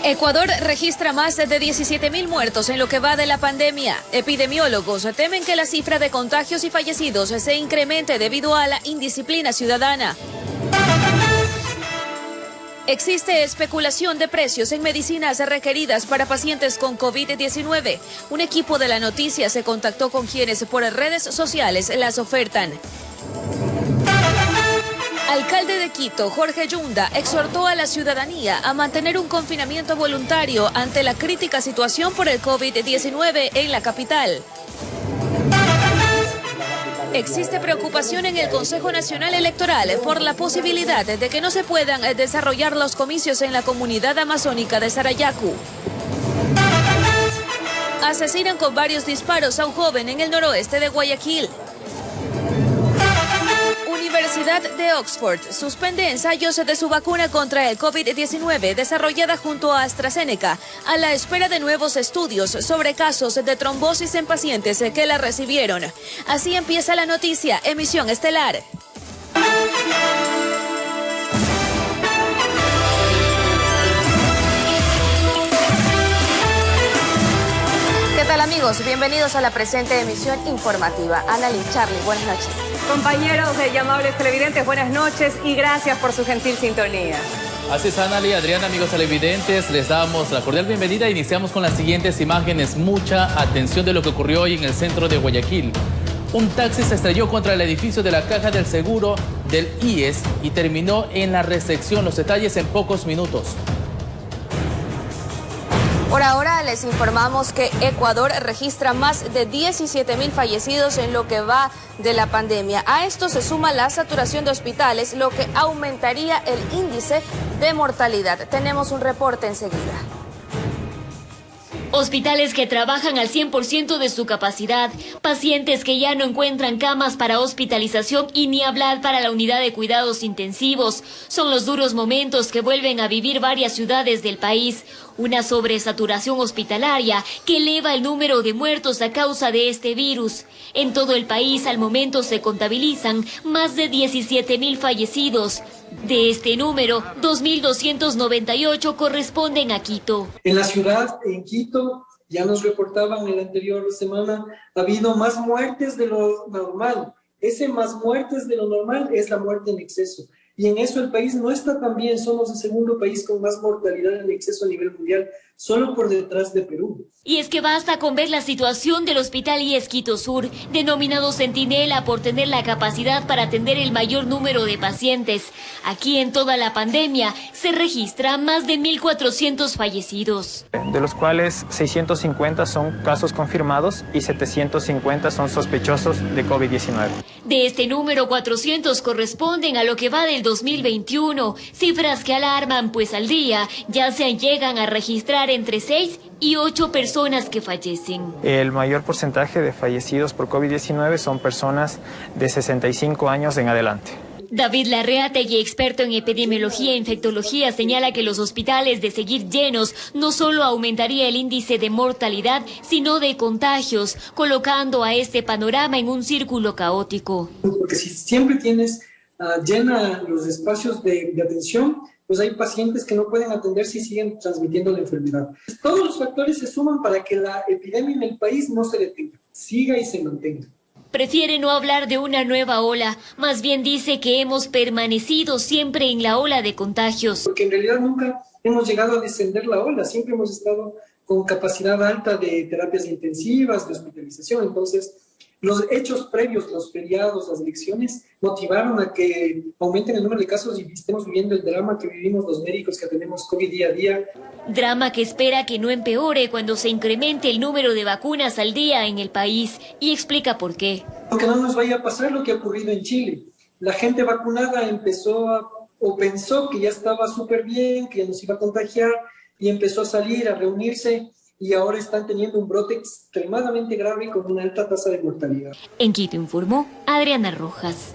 Ecuador registra más de 17.000 muertos en lo que va de la pandemia. Epidemiólogos temen que la cifra de contagios y fallecidos se incremente debido a la indisciplina ciudadana. Existe especulación de precios en medicinas requeridas para pacientes con COVID-19. Un equipo de La Noticia se contactó con quienes por redes sociales las ofertan. Alcalde de Quito, Jorge Yunda, exhortó a la ciudadanía a mantener un confinamiento voluntario ante la crítica situación por el COVID-19 en la capital. Existe preocupación en el Consejo Nacional Electoral por la posibilidad de que no se puedan desarrollar los comicios en la comunidad amazónica de Sarayaku. Asesinan con varios disparos a un joven en el noroeste de Guayaquil. Universidad de Oxford suspende ensayos de su vacuna contra el COVID-19 desarrollada junto a AstraZeneca a la espera de nuevos estudios sobre casos de trombosis en pacientes que la recibieron. Así empieza La Noticia, emisión estelar. ¿Qué tal, amigos? Bienvenidos a la presente emisión informativa. Annalyn, Charlie, buenas noches. Compañeros y amables televidentes, buenas noches y gracias por su gentil sintonía. Así es, Annalyn, Adriana, amigos televidentes, les damos la cordial bienvenida. Iniciamos con las siguientes imágenes. Mucha atención de lo que ocurrió hoy en el centro de Guayaquil. Un taxi se estrelló contra el edificio de la Caja del Seguro del IES y terminó en la recepción. Los detalles en pocos minutos. Por ahora les informamos que Ecuador registra más de 17.000 fallecidos en lo que va de la pandemia. A esto se suma la saturación de hospitales, lo que aumentaría el índice de mortalidad. Tenemos un reporte enseguida. Hospitales que trabajan al 100% de su capacidad, pacientes que ya no encuentran camas para hospitalización y ni hablar para la unidad de cuidados intensivos. Son los duros momentos que vuelven a vivir varias ciudades del país. Una sobresaturación hospitalaria que eleva el número de muertos a causa de este virus. En todo el país al momento se contabilizan más de 17.000 fallecidos. De este número, 2.298 corresponden a Quito. En la ciudad, en Quito, ya nos reportaban en la anterior semana, ha habido más muertes de lo normal. Ese más muertes de lo normal es la muerte en exceso. Y en eso el país no está tan bien, somos el segundo país con más mortalidad en exceso a nivel mundial, solo por detrás de Perú. Y es que basta con ver la situación del Hospital IES Quito Sur, denominado Centinela por tener la capacidad para atender el mayor número de pacientes. Aquí en toda la pandemia se registra más de 1.400 fallecidos. De los cuales 650 son casos confirmados y 750 son sospechosos de COVID-19. De este número, 400 corresponden a lo que va del 2021, cifras que alarman, pues al día ya se llegan a registrar entre 6 y 8 personas que fallecen. El mayor porcentaje de fallecidos por COVID-19 son personas de 65 años en adelante. David Larreategui, experto en epidemiología e infectología, señala que los hospitales, de seguir llenos, no solo aumentaría el índice de mortalidad, sino de contagios, colocando a este panorama en un círculo caótico. Porque si siempre tienes llena los espacios de atención, pues hay pacientes que no pueden atenderse y siguen transmitiendo la enfermedad. Todos los factores se suman para que la epidemia en el país no se detenga, siga y se mantenga. Prefiere no hablar de una nueva ola, más bien dice que hemos permanecido siempre en la ola de contagios. Porque en realidad nunca hemos llegado a descender la ola, siempre hemos estado con capacidad alta de terapias intensivas, de hospitalización. Entonces, los hechos previos, los feriados, las elecciones, motivaron a que aumenten el número de casos y estemos viviendo el drama que vivimos los médicos que atendemos COVID día a día. Drama que espera que no empeore cuando se incremente el número de vacunas al día en el país, y explica por qué. Porque no nos vaya a pasar lo que ha ocurrido en Chile. La gente vacunada pensó que ya estaba súper bien, que ya nos iba a contagiar, y empezó a salir, a reunirse, y ahora están teniendo un brote extremadamente grave con una alta tasa de mortalidad. En Quito informó Adriana Rojas.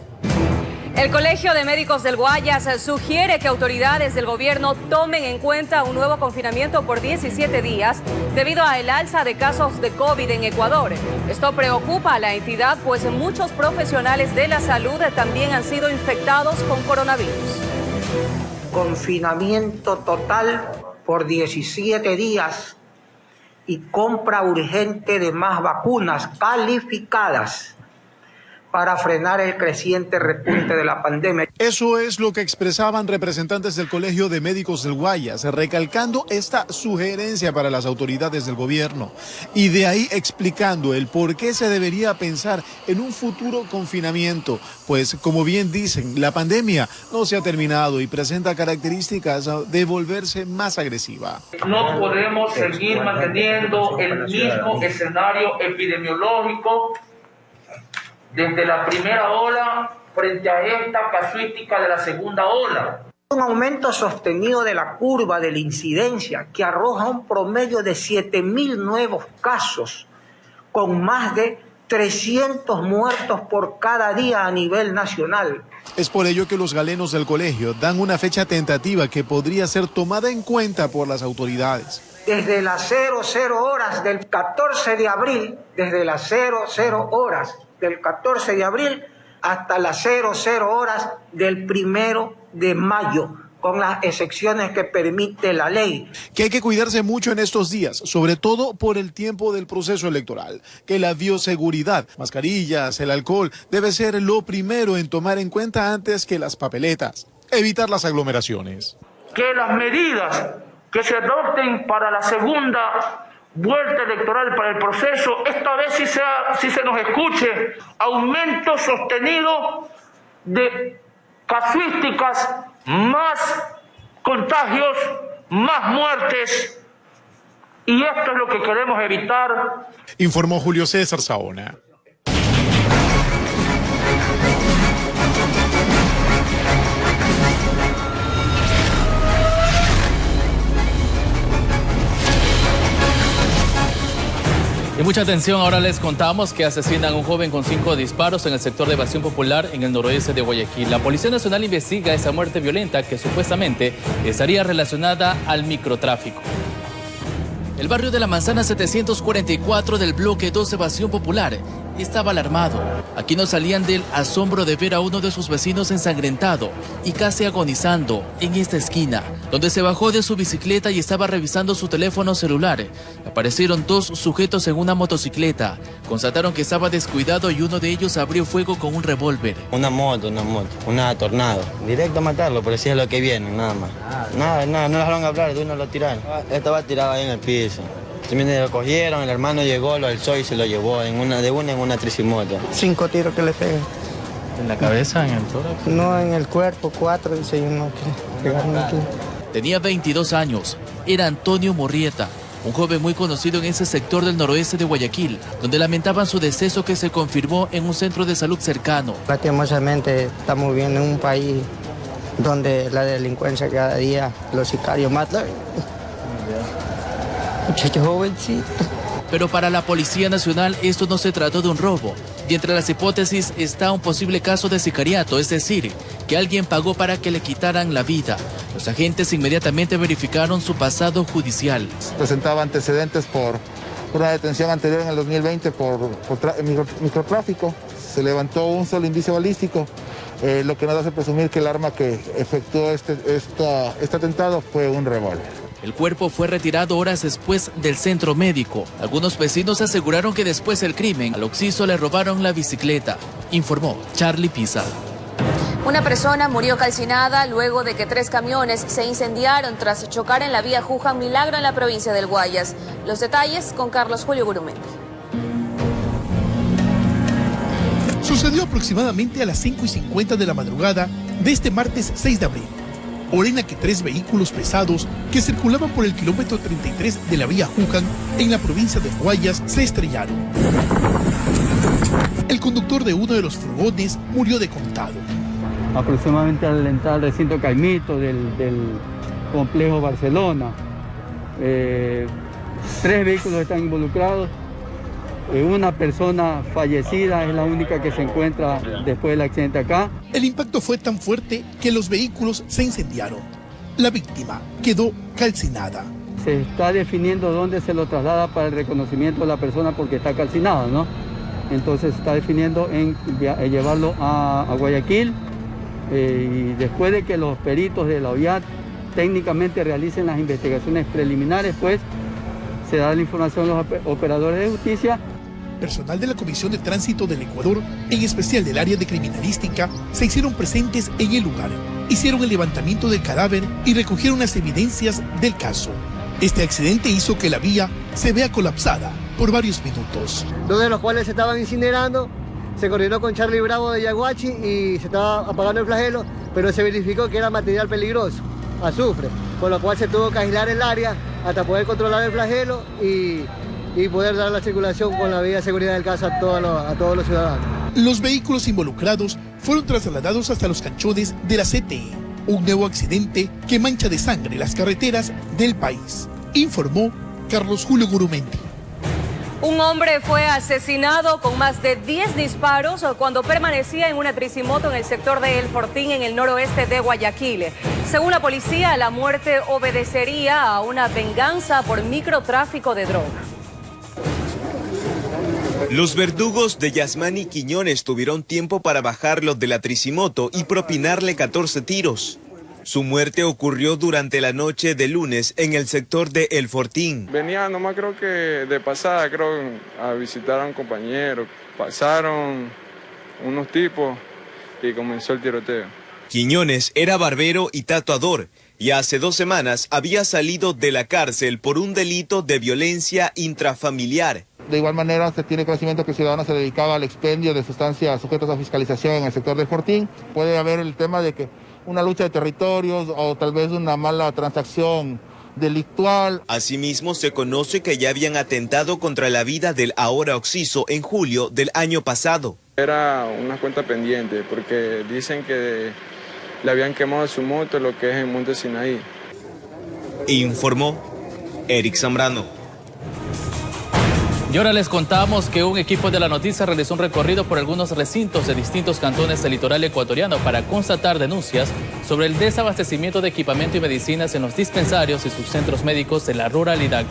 El Colegio de Médicos del Guayas sugiere que autoridades del gobierno tomen en cuenta un nuevo confinamiento por 17 días debido al alza de casos de COVID en Ecuador. Esto preocupa a la entidad, pues muchos profesionales de la salud también han sido infectados con coronavirus. Confinamiento total por 17 días y compra urgente de más vacunas calificadas para frenar el creciente repunte de la pandemia. Eso es lo que expresaban representantes del Colegio de Médicos del Guayas, recalcando esta sugerencia para las autoridades del gobierno y de ahí explicando el por qué se debería pensar en un futuro confinamiento, pues como bien dicen, la pandemia no se ha terminado y presenta características de volverse más agresiva. No podemos seguir manteniendo el mismo escenario epidemiológico desde la primera ola frente a esta casuística de la segunda ola. Un aumento sostenido de la curva de la incidencia que arroja un promedio de 7.000 nuevos casos, con más de 300 muertos por cada día a nivel nacional. Es por ello que los galenos del colegio dan una fecha tentativa que podría ser tomada en cuenta por las autoridades. Desde las 00 horas del 14 de abril, desde las 00 horas del 14 de abril hasta las 00 horas del 1 de mayo, con las excepciones que permite la ley. Que hay que cuidarse mucho en estos días, sobre todo por el tiempo del proceso electoral, que la bioseguridad, mascarillas, el alcohol, debe ser lo primero en tomar en cuenta antes que las papeletas. Evitar las aglomeraciones. Que las medidas que se adopten para la segunda vuelta electoral para el proceso, esta vez sí se nos escuche, aumento sostenido de casuísticas, más contagios, más muertes, y esto es lo que queremos evitar. Informó Julio César Saona. Y mucha atención, ahora les contamos que asesinan a un joven con 5 disparos en el sector de Evasión Popular en el noroeste de Guayaquil. La Policía Nacional investiga esa muerte violenta que supuestamente estaría relacionada al microtráfico. El barrio de la Manzana 744 del bloque 2 Evasión Popular estaba alarmado. Aquí no salían del asombro de ver a uno de sus vecinos ensangrentado y casi agonizando en esta esquina, donde se bajó de su bicicleta y estaba revisando su teléfono celular. Aparecieron 2 sujetos en una motocicleta. Constataron que estaba descuidado y uno de ellos abrió fuego con un revólver. Una moto, una Tornado. Directo a matarlo, pero sí es lo que viene, nada más. Nada, no dejaron hablar, de uno lo tiraron. Estaba tirado ahí en el piso. También lo cogieron, el hermano llegó, lo alzó y se lo llevó en una tricimoto. 5 tiros que le pegan. ¿En la cabeza, en el tórax? No, en el cuerpo, 4, dice uno que pegaron aquí. Tenía 22 años, era Antonio Morrieta, un joven muy conocido en ese sector del noroeste de Guayaquil, donde lamentaban su deceso que se confirmó en un centro de salud cercano. Lastimosamente estamos viviendo en un país donde la delincuencia cada día, los sicarios matan. Muchacho jovencito. Pero para la Policía Nacional esto no se trató de un robo. Y entre las hipótesis está un posible caso de sicariato, es decir, que alguien pagó para que le quitaran la vida. Los agentes inmediatamente verificaron su pasado judicial. Presentaba antecedentes por una detención anterior en el 2020 por microtráfico. Se levantó un solo indicio balístico, lo que nos hace presumir que el arma que efectuó este atentado fue un revólver. El cuerpo fue retirado horas después del centro médico. Algunos vecinos aseguraron que después del crimen, al occiso le robaron la bicicleta, informó Charlie Pisa. Una persona murió calcinada luego de que 3 camiones se incendiaron tras chocar en la vía Juján Milagro en la provincia del Guayas. Los detalles con Carlos Julio Gurumendi. Sucedió aproximadamente a las 5:50 de la madrugada de este martes 6 de abril. Hora en la que 3 vehículos pesados que circulaban por el kilómetro 33 de la vía Juján en la provincia de Guayas se estrellaron. El conductor de uno de los furgones murió decontado. Aproximadamente al entrar al recinto Caimito del complejo Barcelona. 3 vehículos están involucrados. Una persona fallecida es la única que se encuentra después del accidente acá. El impacto fue tan fuerte que los vehículos se incendiaron. La víctima quedó calcinada. Se está definiendo dónde se lo traslada para el reconocimiento de la persona porque está calcinada, ¿no? Entonces se está definiendo en llevarlo a Guayaquil y después de que los peritos de la OIAT técnicamente realicen las investigaciones preliminares, pues se da la información a los operadores de justicia. Personal de la Comisión de Tránsito del Ecuador, en especial del área de criminalística, se hicieron presentes en el lugar, hicieron el levantamiento del cadáver y recogieron las evidencias del caso. Este accidente hizo que la vía se vea colapsada por varios minutos. Dos de los cuales se estaban incinerando, se coordinó con Charlie Bravo de Yaguachi y se estaba apagando el flagelo, pero se verificó que era material peligroso, azufre, con lo cual se tuvo que aislar el área hasta poder controlar el flagelo y poder dar la circulación con la debida seguridad del caso a todos los ciudadanos. Los vehículos involucrados fueron trasladados hasta los canchones de la CTI, un nuevo accidente que mancha de sangre las carreteras del país, informó Carlos Julio Gurumendi. Un hombre fue asesinado con más de 10 disparos cuando permanecía en una tricimoto en el sector de El Fortín, en el noroeste de Guayaquil. Según la policía, la muerte obedecería a una venganza por microtráfico de droga. Los verdugos de Yasmani Quiñones tuvieron tiempo para bajarlo de la tricimoto y propinarle 14 tiros. Su muerte ocurrió durante la noche de lunes en el sector de El Fortín. Venía nomás creo que de pasada, a visitar a un compañero. Pasaron unos tipos y comenzó el tiroteo. Quiñones era barbero y tatuador y hace 2 semanas había salido de la cárcel por un delito de violencia intrafamiliar. De igual manera, se tiene conocimiento que el ciudadano se dedicaba al expendio de sustancias sujetas a fiscalización en el sector del Fortín. Puede haber el tema de que una lucha de territorios o tal vez una mala transacción delictual. Asimismo, se conoce que ya habían atentado contra la vida del ahora occiso en julio del año pasado. Era una cuenta pendiente porque dicen que le habían quemado su moto, lo que es en Monte Sinaí. Informó Eric Zambrano. Y ahora les contamos que un equipo de La Noticia realizó un recorrido por algunos recintos de distintos cantones del litoral ecuatoriano para constatar denuncias sobre el desabastecimiento de equipamiento y medicinas en los dispensarios y sus centros médicos de la ruralidad.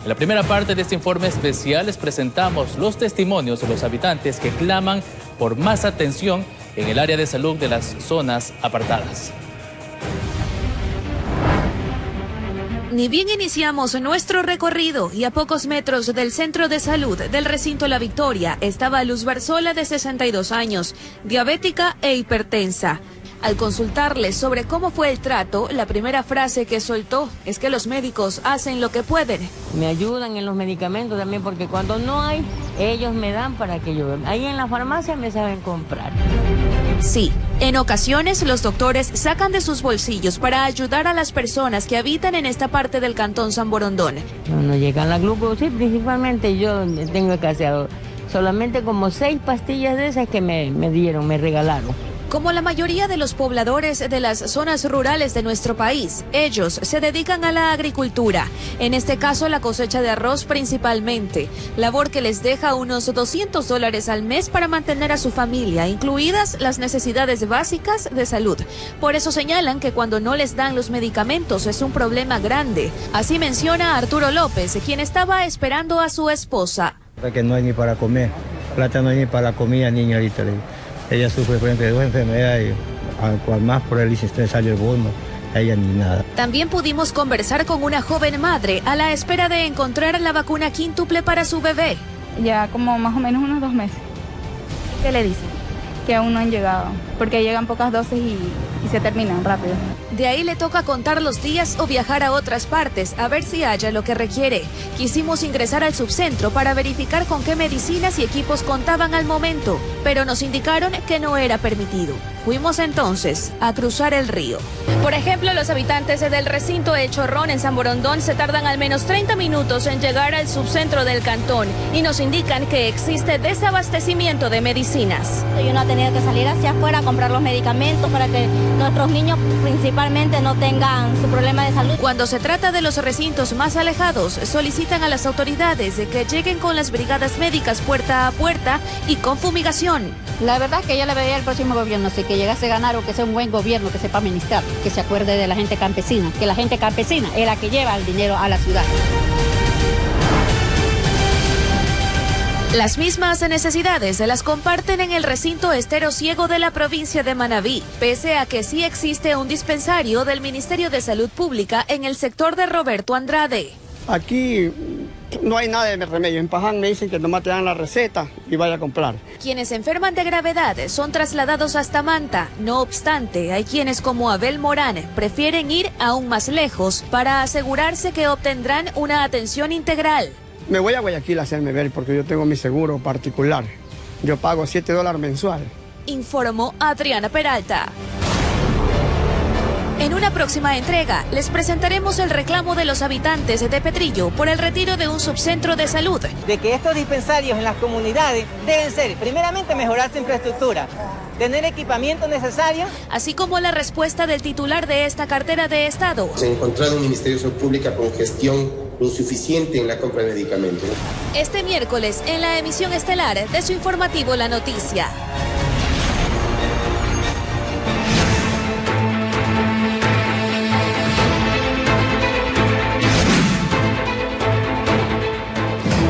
En la primera parte de este informe especial les presentamos los testimonios de los habitantes que claman por más atención en el área de salud de las zonas apartadas. Ni bien iniciamos nuestro recorrido y a pocos metros del centro de salud del recinto La Victoria estaba Luz Barzola, de 62 años, diabética e hipertensa. Al consultarle sobre cómo fue el trato, la primera frase que soltó es que los médicos hacen lo que pueden. Me ayudan en los medicamentos también, porque cuando no hay, ellos me dan para que yo... Ahí en la farmacia me saben comprar. Sí, en ocasiones los doctores sacan de sus bolsillos para ayudar a las personas que habitan en esta parte del cantón San Borondón. Cuando llegan la glucosa, sí, principalmente yo tengo escaseado. Solamente como 6 pastillas de esas que me regalaron. Como la mayoría de los pobladores de las zonas rurales de nuestro país, ellos se dedican a la agricultura, en este caso la cosecha de arroz principalmente, labor que les deja unos $200 al mes para mantener a su familia, incluidas las necesidades básicas de salud. Por eso señalan que cuando no les dan los medicamentos es un problema grande. Así menciona Arturo López, quien estaba esperando a su esposa. Que no hay ni para comer, plata no hay ni para la comida, niña, ahorita. Ella sufre frente de 2 enfermedades, al cual más por el ICESTE salió el bono, ella ni nada. También pudimos conversar con una joven madre a la espera de encontrar la vacuna quíntuple para su bebé. Ya como más o menos unos 2 meses. ¿Qué le dicen? Que aún no han llegado, porque llegan pocas dosis y se terminan rápido. De ahí le toca contar los días o viajar a otras partes, a ver si haya lo que requiere. Quisimos ingresar al subcentro para verificar con qué medicinas y equipos contaban al momento, pero nos indicaron que no era permitido. Fuimos entonces a cruzar el río. Por ejemplo, los habitantes del recinto El Chorrón en San Borondón se tardan al menos 30 minutos en llegar al subcentro del cantón y nos indican que existe desabastecimiento de medicinas. Y uno ha tenido que salir hacia afuera a comprar los medicamentos para que nuestros niños principalmente no tengan su problema de salud. Cuando se trata de los recintos más alejados, solicitan a las autoridades de que lleguen con las brigadas médicas puerta a puerta y con fumigación. La verdad es que yo le veía al próximo gobierno, así que llegase a ganar o que sea un buen gobierno, que sepa administrar, que se acuerde de la gente campesina, que la gente campesina es la que lleva el dinero a la ciudad. Las mismas necesidades se las comparten en el recinto estero ciego de la provincia de Manabí, pese a que sí existe un dispensario del Ministerio de Salud Pública en el sector de Roberto Andrade. Aquí no hay nada de remedio. En Paján me dicen que nomás te dan la receta y vaya a comprar. Quienes se enferman de gravedad son trasladados hasta Manta. No obstante, hay quienes como Abel Morán prefieren ir aún más lejos para asegurarse que obtendrán una atención integral. Me voy a Guayaquil a hacerme ver porque yo tengo mi seguro particular. Yo pago $7 mensual. Informó Adriana Peralta. En una próxima entrega, les presentaremos el reclamo de los habitantes de Petrillo por el retiro de un subcentro de salud. De que estos dispensarios en las comunidades deben ser, primeramente, mejorar su infraestructura, tener equipamiento necesario. Así como la respuesta del titular de esta cartera de Estado. Se ha encontrado un Ministerio de Salud Pública con gestión insuficiente en la compra de medicamentos. Este miércoles, en la emisión estelar de su informativo La Noticia.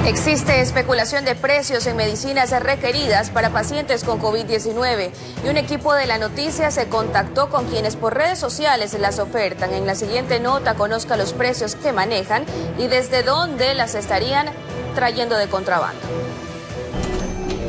Existe especulación de precios en medicinas requeridas para pacientes con COVID-19 y un equipo de La Noticia se contactó con quienes por redes sociales las ofertan. En la siguiente nota conozca los precios que manejan y desde dónde las estarían trayendo de contrabando.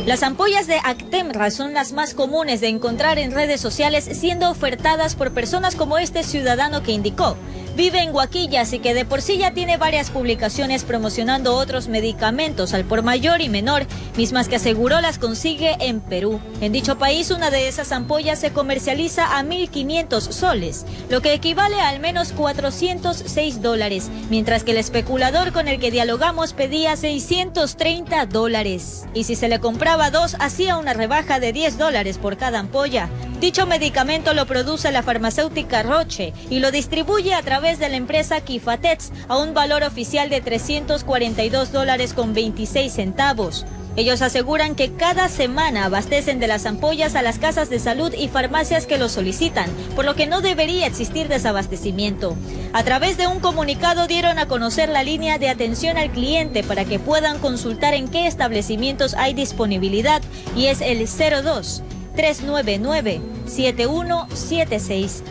Las ampollas de Actemra son las más comunes de encontrar en redes sociales, siendo ofertadas por personas como este ciudadano que indicó. Vive en Huaquillas y que de por sí ya tiene varias publicaciones promocionando otros medicamentos al por mayor y menor, mismas que aseguró las consigue en Perú. En dicho país, una de esas ampollas se comercializa a 1.500 soles, lo que equivale a al menos $406, mientras que el especulador con el que dialogamos pedía $630. Y si se le compraba dos, hacía una rebaja de $10 por cada ampolla. Dicho medicamento lo produce la farmacéutica Roche y lo distribuye a través de la empresa Kifatex a un valor oficial de $342.26. Ellos aseguran que cada semana abastecen de las ampollas a las casas de salud y farmacias que lo solicitan, por lo que no debería existir desabastecimiento. A través de un comunicado dieron a conocer la línea de atención al cliente para que puedan consultar en qué establecimientos hay disponibilidad y es el 02-399-7176.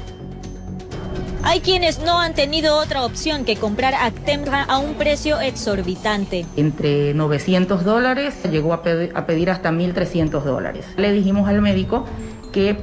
Hay quienes no han tenido otra opción que comprar Actemra a un precio exorbitante. Entre $900 llegó a pedir hasta $1.300. Le dijimos al médico que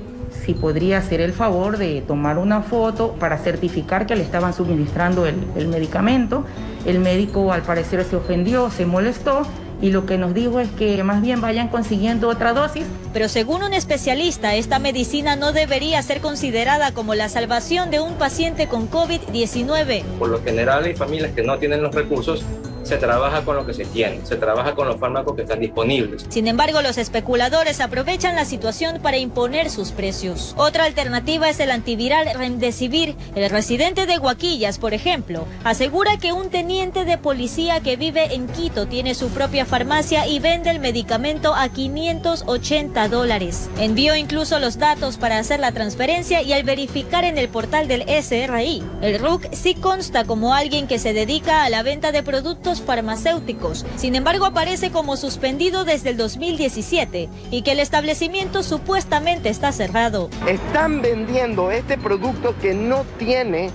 si podría hacer el favor de tomar una foto para certificar que le estaban suministrando el medicamento. El médico al parecer se ofendió, se molestó y lo que nos dijo es que más bien vayan consiguiendo otra dosis. Pero según un especialista, esta medicina no debería ser considerada como la salvación de un paciente con COVID-19. Por lo general hay familias que no tienen los recursos, se trabaja con lo que se tiene, se trabaja con los fármacos que están disponibles. Sin embargo, los especuladores aprovechan la situación para imponer sus precios. Otra alternativa es el antiviral Remdesivir. El residente de Huaquillas, por ejemplo, asegura que un teniente de policía que vive en Quito tiene su propia farmacia y vende el medicamento a $580. Envió incluso los datos para hacer la transferencia y al verificar en el portal del SRI, el RUC sí consta como alguien que se dedica a la venta de productos farmacéuticos. Sin embargo, aparece como suspendido desde el 2017 y que el establecimiento supuestamente está cerrado. Están vendiendo este producto que no tiene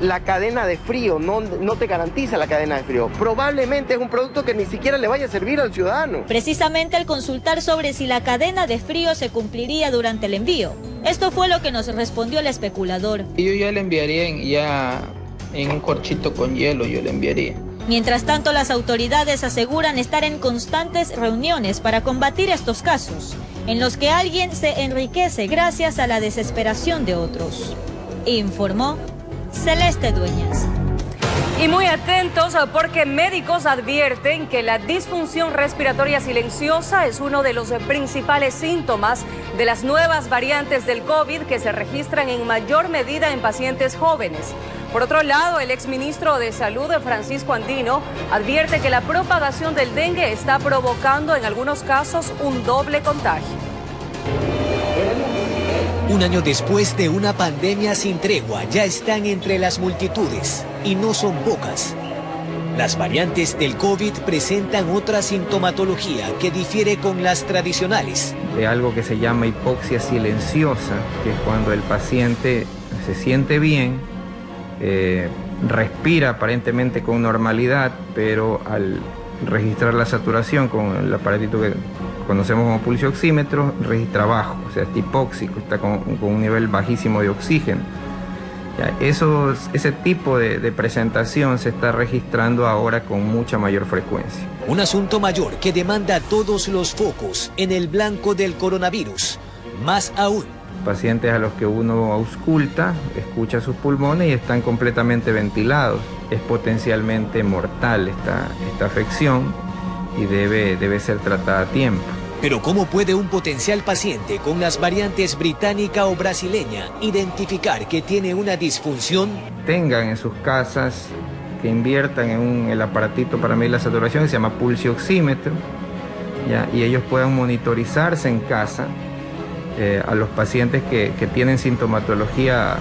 la cadena de frío, no te garantiza la cadena de frío. Probablemente es un producto que ni siquiera le vaya a servir al ciudadano. Precisamente al consultar sobre si la cadena de frío se cumpliría durante el envío, esto fue lo que nos respondió el especulador. Yo ya le enviaría en un corchito con hielo, yo le enviaría. Mientras tanto, las autoridades aseguran estar en constantes reuniones para combatir estos casos, en los que alguien se enriquece gracias a la desesperación de otros. Informó Celeste Dueñas. Y muy atentos porque médicos advierten que la disfunción respiratoria silenciosa es uno de los principales síntomas de las nuevas variantes del COVID que se registran en mayor medida en pacientes jóvenes. Por otro lado, el exministro de Salud, Francisco Andino, advierte que la propagación del dengue está provocando en algunos casos un doble contagio. Un año después de una pandemia sin tregua, ya están entre las multitudes, y no son pocas, Las variantes del COVID presentan otra sintomatología que difiere con las tradicionales. De algo que se llama hipoxia silenciosa, que es cuando el paciente se siente bien, respira aparentemente con normalidad, pero al registrar la saturación con el aparatito que conocemos como pulsioxímetro, registra bajo, o sea, está hipóxico, está con un nivel bajísimo de oxígeno. Ya, ese tipo de presentación se está registrando ahora con mucha mayor frecuencia. Un asunto mayor que demanda todos los focos en el blanco del coronavirus. Más aún, pacientes a los que uno ausculta, escucha sus pulmones y están completamente ventilados. Es potencialmente mortal esta afección y debe ser tratada a tiempo. Pero ¿cómo puede un potencial paciente con las variantes británica o brasileña identificar que tiene una disfunción? Tengan en sus casas, que inviertan en el aparatito para medir la saturación que se llama pulsioxímetro, ¿ya? Y ellos puedan monitorizarse en casa a los pacientes que tienen sintomatología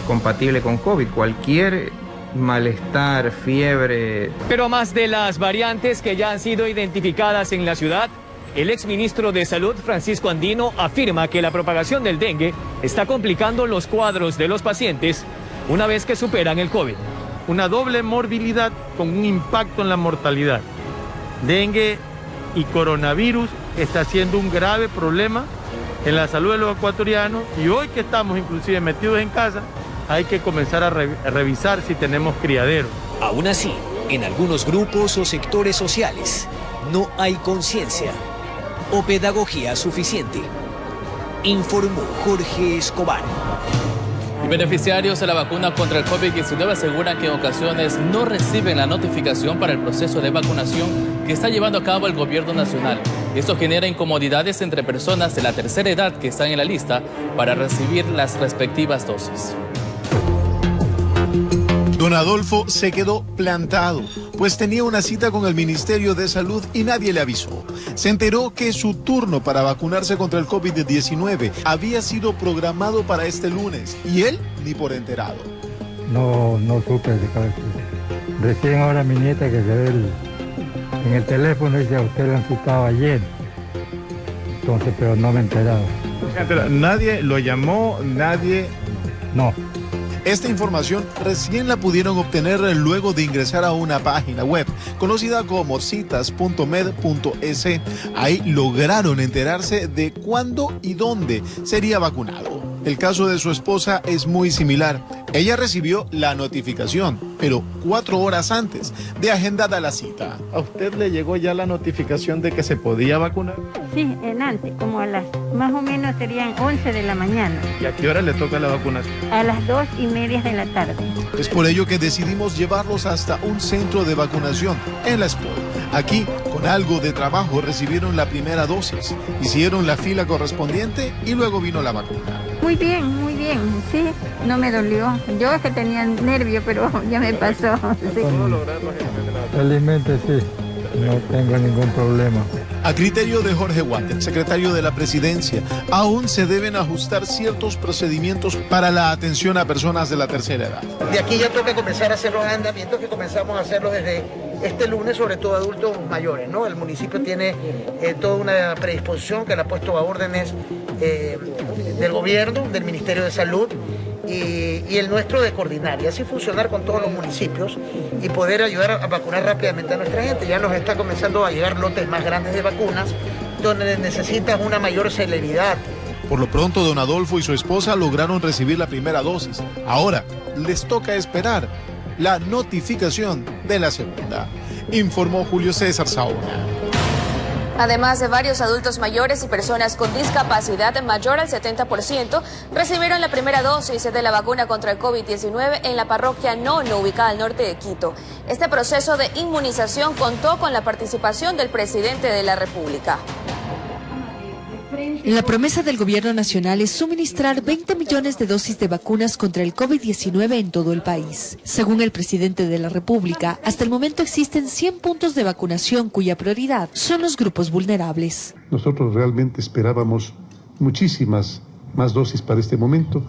compatible con COVID, cualquier malestar, fiebre. Pero más de las variantes que ya han sido identificadas en la ciudad, el exministro de Salud, Francisco Andino, afirma que la propagación del dengue está complicando los cuadros de los pacientes una vez que superan el COVID. Una doble morbilidad con un impacto en la mortalidad. Dengue y coronavirus está siendo un grave problema en la salud de los ecuatorianos y hoy que estamos inclusive metidos en casa, hay que comenzar a revisar si tenemos criaderos. Aún así, en algunos grupos o sectores sociales no hay conciencia o pedagogía suficiente, informó Jorge Escobar. Beneficiarios de la vacuna contra el COVID-19 aseguran que en ocasiones no reciben la notificación para el proceso de vacunación que está llevando a cabo el gobierno nacional. Esto genera incomodidades entre personas de la tercera edad que están en la lista para recibir las respectivas dosis. Don Adolfo se quedó plantado, pues tenía una cita con el Ministerio de Salud y nadie le avisó. Se enteró que su turno para vacunarse contra el COVID-19 había sido programado para este lunes y él ni por enterado. No supe. Recién ahora mi nieta que se ve en el teléfono dice, a usted le han citado ayer. Entonces, pero no me he enterado. ¿Nadie lo llamó? ¿Nadie? No. Esta información recién la pudieron obtener luego de ingresar a una página web conocida como citas.med.es. Ahí lograron enterarse de cuándo y dónde sería vacunado. El caso de su esposa es muy similar. Ella recibió la notificación, pero 4 horas antes de agendada la cita. ¿A usted le llegó ya la notificación de que se podía vacunar? Sí, antes, como a las, más o menos serían 11 de la mañana. ¿Y a qué hora le toca la vacunación? A las 2:30 de la tarde. Es por ello que decidimos llevarlos hasta un centro de vacunación en La Espol. Aquí, con algo de trabajo, recibieron la primera dosis, hicieron la fila correspondiente y luego vino la vacuna. Muy bien, sí, no me dolió. Yo es que tenía nervio, pero ya me pasó. Sí. Felizmente sí, no tengo ningún problema. A criterio de Jorge Water, secretario de la Presidencia, aún se deben ajustar ciertos procedimientos para la atención a personas de la tercera edad. De aquí ya toca comenzar a hacer los agendamientos que comenzamos a hacerlos desde este lunes, sobre todo adultos mayores, ¿no? El municipio tiene toda una predisposición que le ha puesto a órdenes del gobierno, del Ministerio de Salud y el nuestro de coordinar y así funcionar con todos los municipios y poder ayudar a vacunar rápidamente a nuestra gente. Ya nos está comenzando a llegar lotes más grandes de vacunas donde necesitan una mayor celeridad. Por lo pronto, don Adolfo y su esposa lograron recibir la primera dosis. Ahora les toca esperar la notificación de la segunda, informó Julio César Saona. Además de varios adultos mayores y personas con discapacidad mayor al 70%, recibieron la primera dosis de la vacuna contra el COVID-19 en la parroquia Nono, ubicada al norte de Quito. Este proceso de inmunización contó con la participación del presidente de la República. La promesa del gobierno nacional es suministrar 20 millones de dosis de vacunas contra el COVID-19 en todo el país. Según el presidente de la República, hasta el momento existen 100 puntos de vacunación cuya prioridad son los grupos vulnerables. Nosotros realmente esperábamos muchísimas más dosis para este momento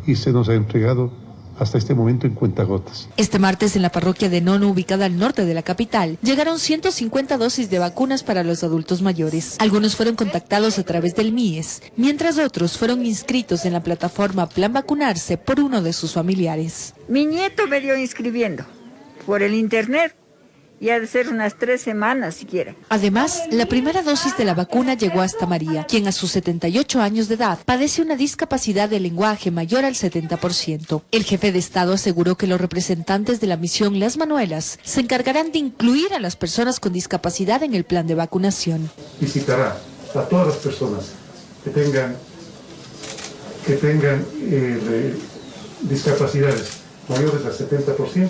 y se nos ha entregado hasta este momento en cuentagotas. Este martes en la parroquia de Nono, ubicada al norte de la capital, llegaron 150 dosis de vacunas para los adultos mayores. Algunos fueron contactados a través del MIES, mientras otros fueron inscritos en la plataforma Plan Vacunarse por uno de sus familiares. Mi nieto me dio inscribiendo por el internet. Y ha de ser unas 3 semanas siquiera. Además, la primera dosis de la vacuna llegó hasta María, quien a sus 78 años de edad padece una discapacidad de lenguaje mayor al 70%. El jefe de Estado aseguró que los representantes de la misión Las Manuelas se encargarán de incluir a las personas con discapacidad en el plan de vacunación. Visitará a todas las personas que tengan discapacidades mayores al 70%,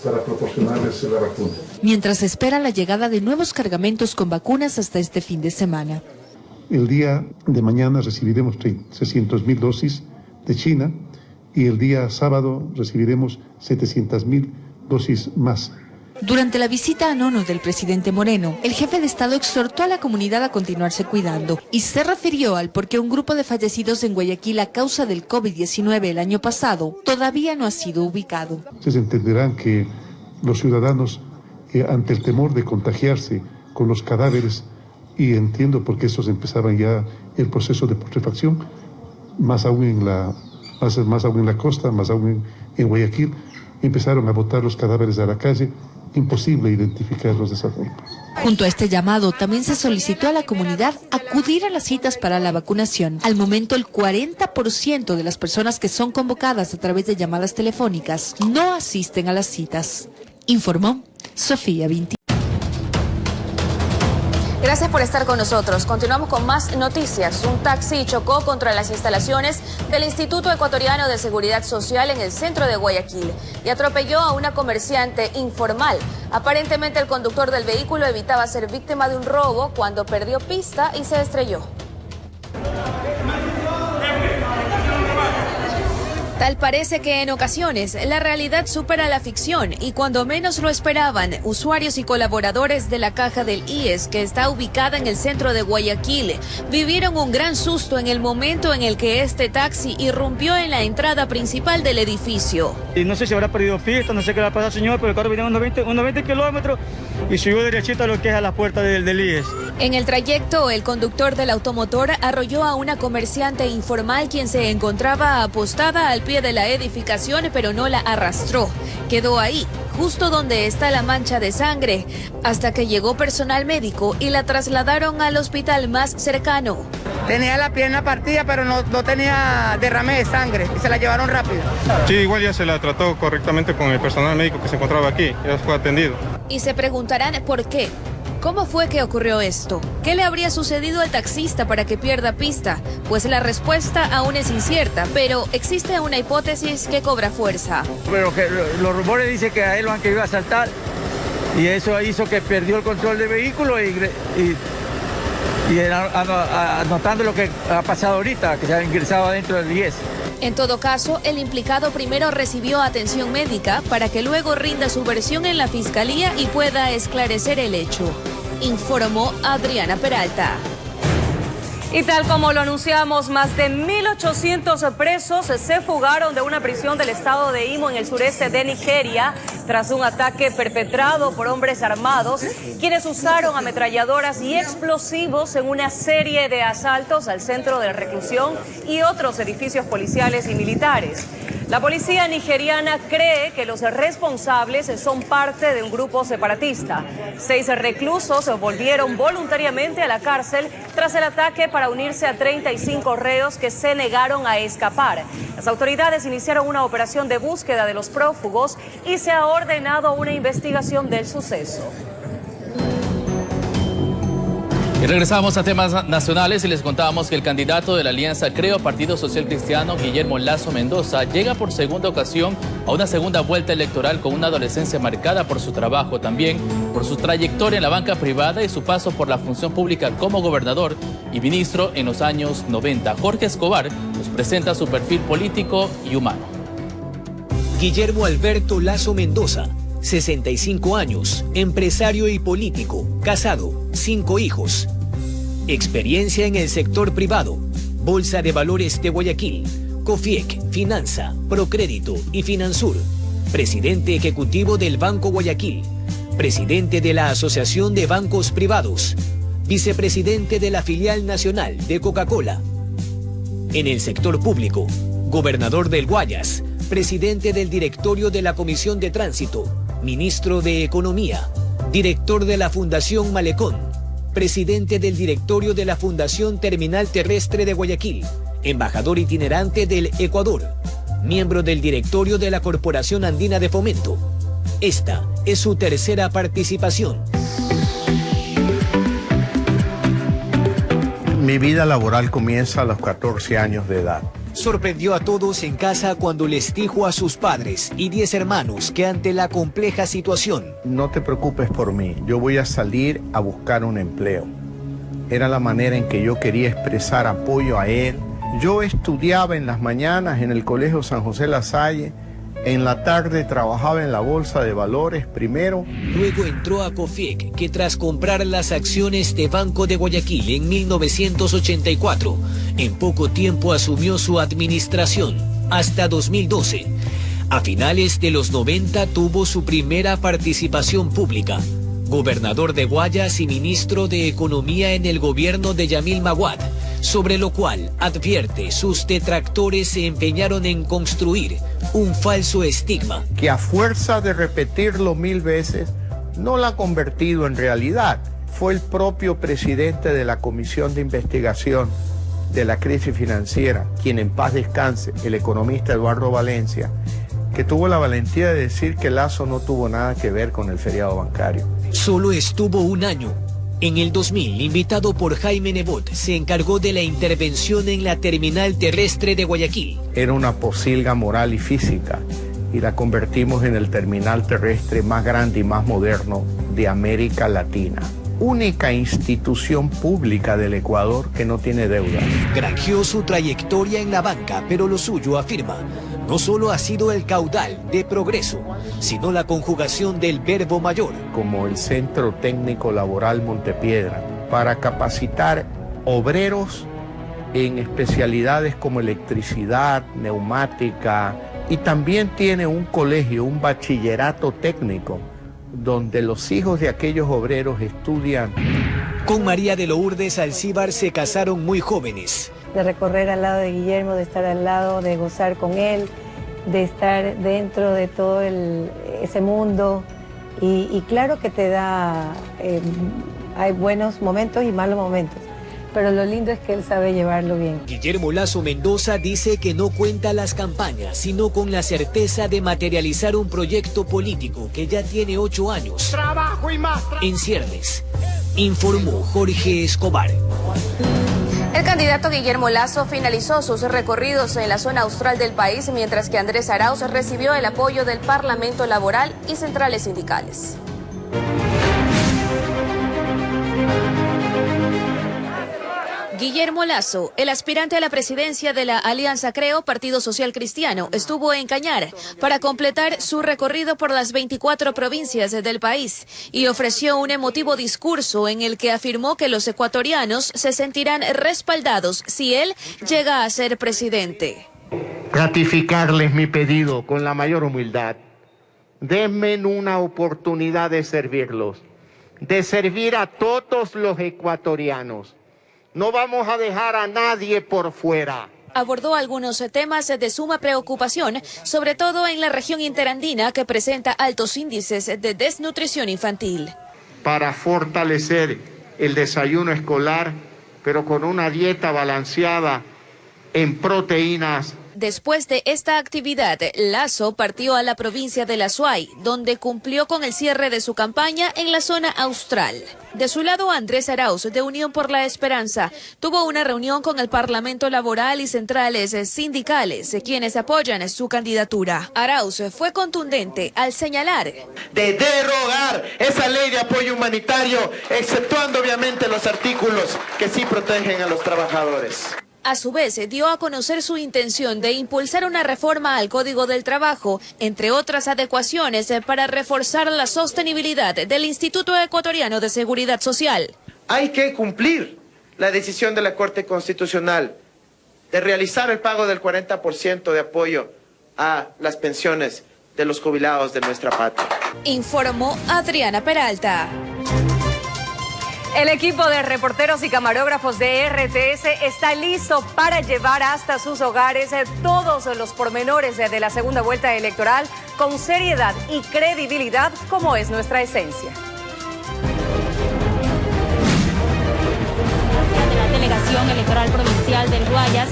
para proporcionarles la vacuna. Mientras espera la llegada de nuevos cargamentos con vacunas hasta este fin de semana. El día de mañana recibiremos 600.000 dosis de China y el día sábado recibiremos 700.000 dosis más. Durante la visita a Nono del presidente Moreno, el jefe de Estado exhortó a la comunidad a continuarse cuidando y se refirió al por qué un grupo de fallecidos en Guayaquil a causa del COVID-19 el año pasado todavía no ha sido ubicado. Ustedes entenderán que los ciudadanos, ante el temor de contagiarse con los cadáveres, y entiendo por qué estos empezaban ya el proceso de putrefacción, más aún en la costa, más aún en Guayaquil, empezaron a botar los cadáveres a la calle. Imposible identificarlos de esa forma. Junto a este llamado, también se solicitó a la comunidad acudir a las citas para la vacunación. Al momento, el 40% de las personas que son convocadas a través de llamadas telefónicas no asisten a las citas, informó Sofía Vinti. Gracias por estar con nosotros. Continuamos con más noticias. Un taxi chocó contra las instalaciones del Instituto Ecuatoriano de Seguridad Social en el centro de Guayaquil y atropelló a una comerciante informal. Aparentemente el conductor del vehículo evitaba ser víctima de un robo cuando perdió pista y se estrelló. Tal parece que en ocasiones la realidad supera la ficción y cuando menos lo esperaban, usuarios y colaboradores de la caja del IES, que está ubicada en el centro de Guayaquil, vivieron un gran susto en el momento en el que este taxi irrumpió en la entrada principal del edificio. Y no sé si habrá perdido pista, no sé qué le ha pasado al señor, pero el carro venía unos 20 kilómetros y subió derechito a lo que es a la puerta del IES. En el trayecto, el conductor del automotor arrolló a una comerciante informal quien se encontraba apostada al pie de la edificación, pero no la arrastró. Quedó ahí, justo donde está la mancha de sangre, hasta que llegó personal médico y la trasladaron al hospital más cercano. Tenía la pierna partida, pero no tenía derrame de sangre y se la llevaron rápido. Sí, igual ya se la trató correctamente con el personal médico que se encontraba aquí, ya fue atendido. Y se preguntarán por qué. ¿Cómo fue que ocurrió esto? ¿Qué le habría sucedido al taxista para que pierda pista? Pues la respuesta aún es incierta, pero existe una hipótesis que cobra fuerza. Pero que los rumores dicen que a él lo han querido asaltar y eso hizo que perdió el control del vehículo y anotando lo que ha pasado ahorita, que se ha ingresado adentro del 10. En todo caso, el implicado primero recibió atención médica para que luego rinda su versión en la fiscalía y pueda esclarecer el hecho, informó Adriana Peralta. Y tal como lo anunciamos, más de 1.800 presos se fugaron de una prisión del estado de Imo en el sureste de Nigeria tras un ataque perpetrado por hombres armados, quienes usaron ametralladoras y explosivos en una serie de asaltos al centro de reclusión y otros edificios policiales y militares. La policía nigeriana cree que los responsables son parte de un grupo separatista. 6 reclusos volvieron voluntariamente a la cárcel tras el ataque para unirse a 35 reos que se negaron a escapar. Las autoridades iniciaron una operación de búsqueda de los prófugos y se ha ordenado una investigación del suceso. Y regresamos a temas nacionales y les contábamos que el candidato de la Alianza Creo Partido Social Cristiano, Guillermo Lazo Mendoza, llega por segunda ocasión a una segunda vuelta electoral con una adolescencia marcada por su trabajo, también por su trayectoria en la banca privada y su paso por la función pública como gobernador y ministro en los años 90. Jorge Escobar nos presenta su perfil político y humano. Guillermo Alberto Lazo Mendoza, 65 años, empresario y político, casado, 5 hijos. Experiencia en el sector privado, Bolsa de Valores de Guayaquil, COFIEC, Finanza, Procrédito y Finansur, presidente ejecutivo del Banco Guayaquil, presidente de la Asociación de Bancos Privados, vicepresidente de la filial nacional de Coca-Cola. En el sector público, gobernador del Guayas, presidente del directorio de la Comisión de Tránsito, ministro de Economía, director de la Fundación Malecón, presidente del directorio de la Fundación Terminal Terrestre de Guayaquil, embajador itinerante del Ecuador, miembro del directorio de la Corporación Andina de Fomento. Esta es su tercera participación. Mi vida laboral comienza a los 14 años de edad. Sorprendió a todos en casa cuando les dijo a sus padres y 10 hermanos que ante la compleja situación... No te preocupes por mí, yo voy a salir a buscar un empleo. Era la manera en que yo quería expresar apoyo a él. Yo estudiaba en las mañanas en el Colegio San José La Salle. En la tarde trabajaba en la Bolsa de Valores primero. Luego entró a COFIEC, que tras comprar las acciones de Banco de Guayaquil en 1984, en poco tiempo asumió su administración, hasta 2012. A finales de los 90 tuvo su primera participación pública. Gobernador de Guayas y ministro de Economía en el gobierno de Yamil Maguad, sobre lo cual, advierte, sus detractores se empeñaron en construir un falso estigma. Que a fuerza de repetirlo 1000 veces, no la ha convertido en realidad. Fue el propio presidente de la Comisión de Investigación de la Crisis Financiera, quien en paz descanse, el economista Eduardo Valencia, que tuvo la valentía de decir que Lazo no tuvo nada que ver con el feriado bancario. Solo estuvo un año. En el 2000, invitado por Jaime Nebot, se encargó de la intervención en la terminal terrestre de Guayaquil. Era una posilga moral y física y la convertimos en el terminal terrestre más grande y más moderno de América Latina. Única institución pública del Ecuador que no tiene deudas. Granjeó su trayectoria en la banca, pero lo suyo, afirma, no solo ha sido el caudal de progreso, sino la conjugación del verbo mayor. Como el Centro Técnico Laboral Montepiedra, para capacitar obreros en especialidades como electricidad, neumática, y también tiene un colegio, un bachillerato técnico, donde los hijos de aquellos obreros estudian. Con María de Lourdes Alcíbar se casaron muy jóvenes. De recorrer al lado de Guillermo, de estar al lado, de gozar con él, de estar dentro de todo ese mundo. Y claro que te da, hay buenos momentos y malos momentos, pero lo lindo es que él sabe llevarlo bien. Guillermo Lazo Mendoza dice que no cuenta las campañas, sino con la certeza de materializar un proyecto político que ya tiene 8 años. Trabajo y más en ciernes, informó Jorge Escobar. El candidato Guillermo Lazo finalizó sus recorridos en la zona austral del país, mientras que Andrés Arauz recibió el apoyo del Parlamento Laboral y centrales sindicales. Guillermo Lazo, el aspirante a la presidencia de la Alianza Creo, Partido Social Cristiano, estuvo en Cañar para completar su recorrido por las 24 provincias del país y ofreció un emotivo discurso en el que afirmó que los ecuatorianos se sentirán respaldados si él llega a ser presidente. Ratificarles mi pedido con la mayor humildad. Denme una oportunidad de servirlos, de servir a todos los ecuatorianos. No vamos a dejar a nadie por fuera. Abordó algunos temas de suma preocupación, sobre todo en la región interandina que presenta altos índices de desnutrición infantil. Para fortalecer el desayuno escolar, pero con una dieta balanceada en proteínas. Después de esta actividad, Lazo partió a la provincia de La Suay, donde cumplió con el cierre de su campaña en la zona austral. De su lado, Andrés Arauz, de Unión por la Esperanza, tuvo una reunión con el Parlamento Laboral y centrales sindicales, quienes apoyan su candidatura. Arauz fue contundente al señalar de derogar esa ley de apoyo humanitario, exceptuando obviamente los artículos que sí protegen a los trabajadores. A su vez, dio a conocer su intención de impulsar una reforma al Código del Trabajo, entre otras adecuaciones para reforzar la sostenibilidad del Instituto Ecuatoriano de Seguridad Social. Hay que cumplir la decisión de la Corte Constitucional de realizar el pago del 40% de apoyo a las pensiones de los jubilados de nuestra patria. Informó Adriana Peralta. El equipo de reporteros y camarógrafos de RTS está listo para llevar hasta sus hogares todos los pormenores de la segunda vuelta electoral con seriedad y credibilidad, como es nuestra esencia. De la Delegación Electoral Provincial del Guayas.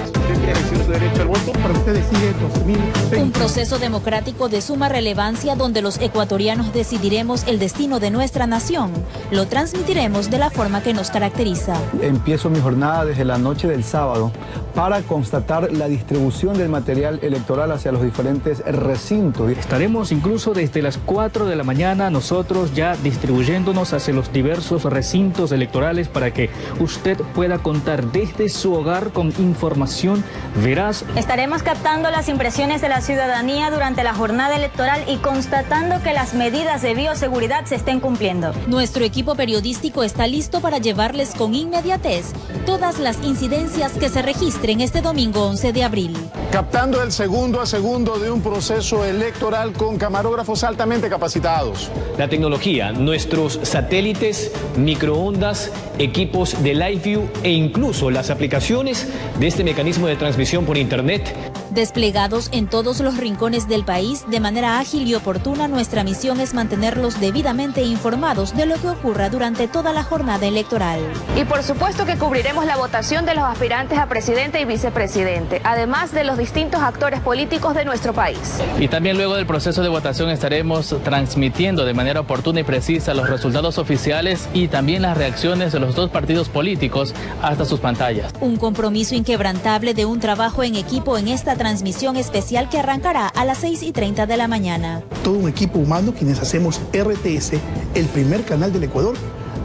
Un proceso democrático de suma relevancia donde los ecuatorianos decidiremos el destino de nuestra nación. Lo transmitiremos de la forma que nos caracteriza. Empiezo mi jornada desde la noche del sábado para constatar la distribución del material electoral hacia los diferentes recintos. Estaremos incluso desde las 4 de la mañana nosotros ya distribuyéndonos hacia los diversos recintos electorales para que usted pueda contar desde su hogar con información veraz. Estaremos captando las impresiones de la ciudadanía durante la jornada electoral y constatando que las medidas de bioseguridad se estén cumpliendo. Nuestro equipo periodístico está listo para llevarles con inmediatez todas las incidencias que se registren este domingo 11 de abril. Captando el segundo a segundo de un proceso electoral con camarógrafos altamente capacitados. La tecnología, nuestros satélites, microondas, equipos de Live View e incluso las aplicaciones de este mecanismo de transmisión por internet. Desplegados en todos los rincones del país de manera ágil y oportuna, nuestra misión es mantenerlos debidamente informados de lo que ocurra durante toda la jornada electoral. Y por supuesto que cubriremos la votación de los aspirantes a presidente y vicepresidente, además de los distintos actores políticos de nuestro país. Y también luego del proceso de votación estaremos transmitiendo de manera oportuna y precisa los resultados oficiales y también las reacciones de los dos partidos políticos hasta sus pantallas. Un compromiso inquebrantable de un trabajo en equipo en esta transmisión especial que arrancará a las 6:30 de la mañana. Todo un equipo humano, quienes hacemos RTS, el primer canal del Ecuador,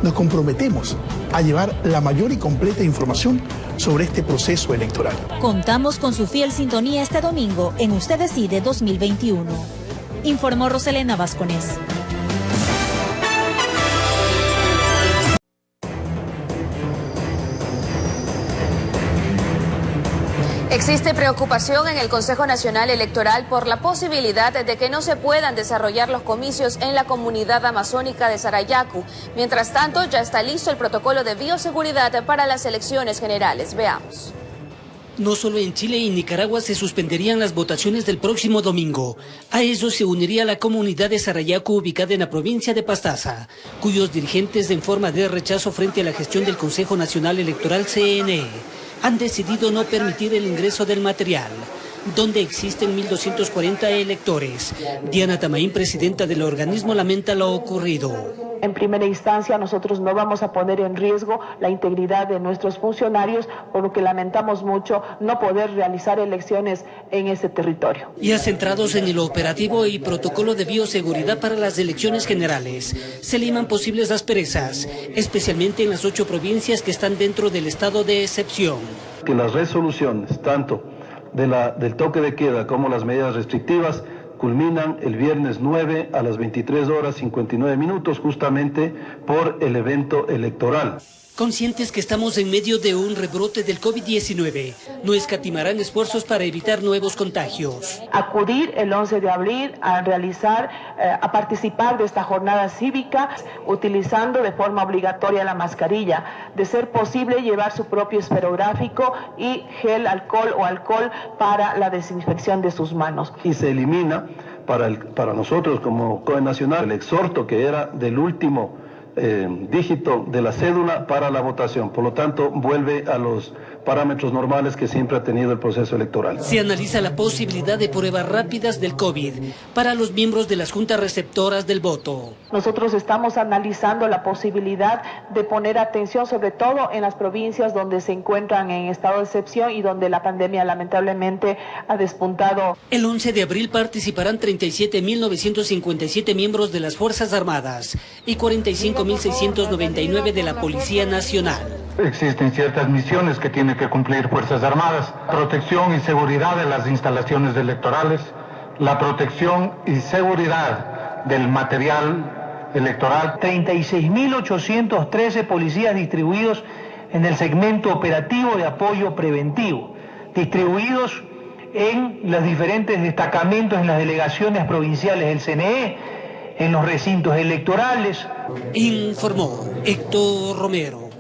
nos comprometemos a llevar la mayor y completa información sobre este proceso electoral. Contamos con su fiel sintonía este domingo en Usted Decide 2021. Informó Roselena Vasconés. Existe preocupación en el Consejo Nacional Electoral por la posibilidad de que no se puedan desarrollar los comicios en la comunidad amazónica de Sarayaku. Mientras tanto, ya está listo el protocolo de bioseguridad para las elecciones generales. Veamos. No solo en Chile y Nicaragua se suspenderían las votaciones del próximo domingo. A eso se uniría la comunidad de Sarayaku, ubicada en la provincia de Pastaza, cuyos dirigentes, en forma de rechazo frente a la gestión del Consejo Nacional Electoral CNE, han decidido no permitir el ingreso del material, donde existen 1.240 electores. Diana Tamaín, presidenta del organismo, lamenta lo ocurrido. En primera instancia, nosotros no vamos a poner en riesgo la integridad de nuestros funcionarios, por lo que lamentamos mucho no poder realizar elecciones en este territorio. Ya centrados en el operativo y protocolo de bioseguridad para las elecciones generales, se liman posibles asperezas, especialmente en las 8 provincias que están dentro del estado de excepción. Que las resoluciones, tanto del toque de queda como las medidas restrictivas, culminan el viernes 9 a las 23 horas 59 minutos, justamente por el evento electoral. Conscientes que estamos en medio de un rebrote del COVID-19, no escatimarán esfuerzos para evitar nuevos contagios. Acudir el 11 de abril a participar de esta jornada cívica, utilizando de forma obligatoria la mascarilla. De ser posible, llevar su propio esferográfico y gel, alcohol para la desinfección de sus manos. Y se elimina para nosotros como COE Nacional el exhorto que era del último dígito de la cédula para la votación. Por lo tanto, vuelve a los parámetros normales que siempre ha tenido el proceso electoral. Se analiza la posibilidad de pruebas rápidas del COVID para los miembros de las juntas receptoras del voto. Nosotros estamos analizando la posibilidad de poner atención sobre todo en las provincias donde se encuentran en estado de excepción y donde la pandemia lamentablemente ha despuntado. El 11 de abril participarán 37.957 miembros de las Fuerzas Armadas y 45.699 de la Policía Nacional. Existen ciertas misiones que tienen que cumplir Fuerzas Armadas: protección y seguridad de las instalaciones electorales, la protección y seguridad del material electoral. 36.813 policías distribuidos en el segmento operativo de apoyo preventivo, distribuidos en los diferentes destacamentos, en las delegaciones provinciales del CNE, en los recintos electorales. Informó Héctor Romero.